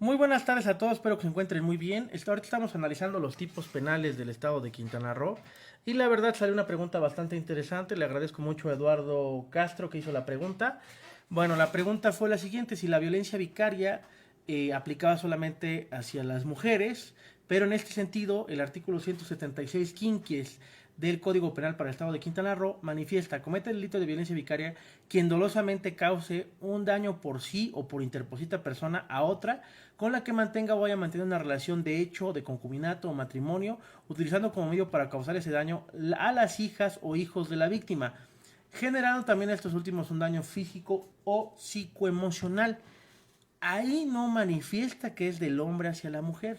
Muy buenas tardes a todos, espero que se encuentren muy bien. Ahorita estamos analizando los tipos penales del estado de Quintana Roo y la verdad salió una pregunta bastante interesante. Le agradezco mucho a Eduardo Castro que hizo la pregunta. Bueno, la pregunta fue la siguiente: si la violencia vicaria aplicaba solamente hacia las mujeres, pero en este sentido el artículo 176 quinquies del Código Penal para el Estado de Quintana Roo manifiesta: comete el delito de violencia vicaria quien dolosamente cause un daño por sí o por interposita persona a otra con la que mantenga o vaya a mantener una relación de hecho, de concubinato o matrimonio, utilizando como medio para causar ese daño a las hijas o hijos de la víctima, generando también a estos últimos un daño físico o psicoemocional. Ahí no manifiesta que es del hombre hacia la mujer.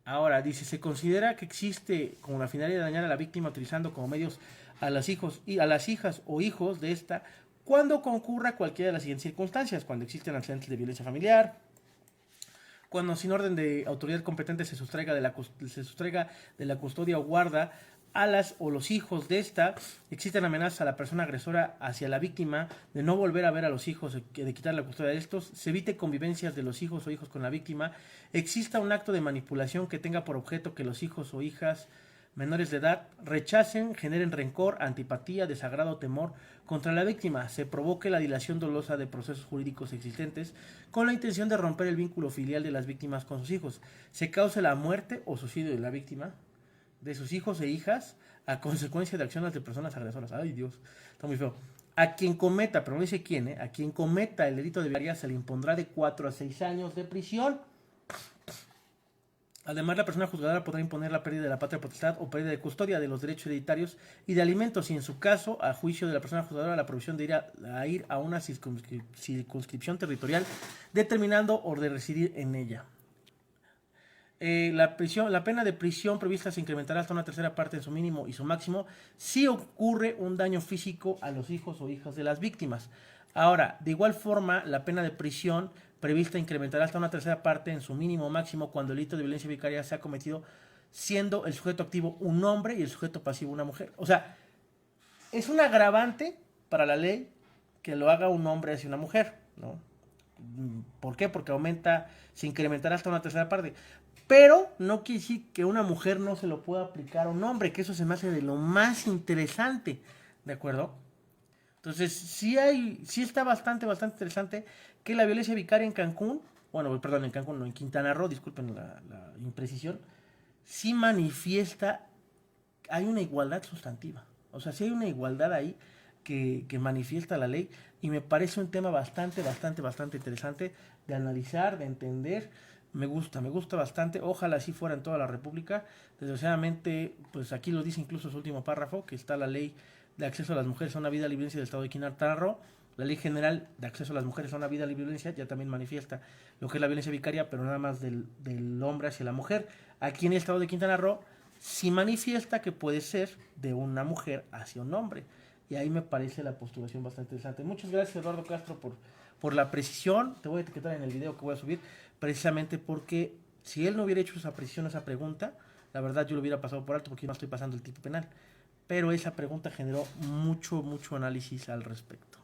Ahora, dice, se considera que existe como la finalidad de dañar a la víctima utilizando como medios a las hijos y a las hijas o hijos de esta cuando concurra cualquiera de las siguientes circunstancias: cuando existen antecedentes de violencia familiar, cuando sin orden de autoridad competente se sustraiga de la custodia o guarda a las o los hijos de esta, existen amenazas a la persona agresora hacia la víctima de no volver a ver a los hijos, de quitar la custodia de estos, se evite convivencias de los hijos o hijos con la víctima, exista un acto de manipulación que tenga por objeto que los hijos o hijas menores de edad rechacen, generen rencor, antipatía, desagrado, temor contra la víctima, se provoque la dilación dolosa de procesos jurídicos existentes con la intención de romper el vínculo filial de las víctimas con sus hijos, se cause la muerte o suicidio de la víctima, de sus hijos e hijas, a consecuencia de acciones de personas agresoras. Ay, Dios, está muy feo. A quien cometa, pero no dice quién, a quien cometa el delito de violaría se le impondrá de 4 a 6 años de prisión. Además, la persona juzgadora podrá imponer la pérdida de la patria potestad o pérdida de custodia de los derechos hereditarios y de alimentos, y en su caso, a juicio de la persona juzgadora, la prohibición de ir a una circunscripción territorial, determinando o de residir en ella. La pena de prisión prevista se incrementará hasta una tercera parte en su mínimo y su máximo si ocurre un daño físico a los hijos o hijas de las víctimas. Ahora, de igual forma, la pena de prisión prevista incrementará hasta una tercera parte en su mínimo o máximo cuando el delito de violencia vicaria sea cometido siendo el sujeto activo un hombre y el sujeto pasivo una mujer. O sea, es un agravante para la ley que lo haga un hombre hacia una mujer, ¿no? ¿Por qué? Porque se incrementará hasta una tercera parte. Pero no quiere decir que una mujer no se lo pueda aplicar a un hombre, que eso se me hace de lo más interesante, ¿de acuerdo? Entonces, sí está bastante interesante que la violencia vicaria en Cancún, bueno, perdón, en Cancún, no, en Quintana Roo, disculpen la imprecisión, sí manifiesta, hay una igualdad sustantiva. O sea, sí hay una igualdad ahí que manifiesta la ley, y me parece un tema bastante interesante de analizar, de entender. Me gusta bastante. Ojalá así fuera en toda la República. Desgraciadamente, pues aquí lo dice incluso su último párrafo, que está la ley de acceso a las mujeres a una vida libre del Estado de Quintana Roo. La ley general de acceso a las mujeres a una vida libre de violencia ya también manifiesta lo que es la violencia vicaria, pero nada más del hombre hacia la mujer. Aquí en el Estado de Quintana Roo sí manifiesta que puede ser de una mujer hacia un hombre. Y ahí me parece la postulación bastante interesante. Muchas gracias, Eduardo Castro, por la precisión. Te voy a etiquetar en el video que voy a subir, precisamente porque si él no hubiera hecho esa precisión, esa pregunta, la verdad yo lo hubiera pasado por alto porque yo no estoy pasando el tipo penal. Pero esa pregunta generó mucho análisis al respecto.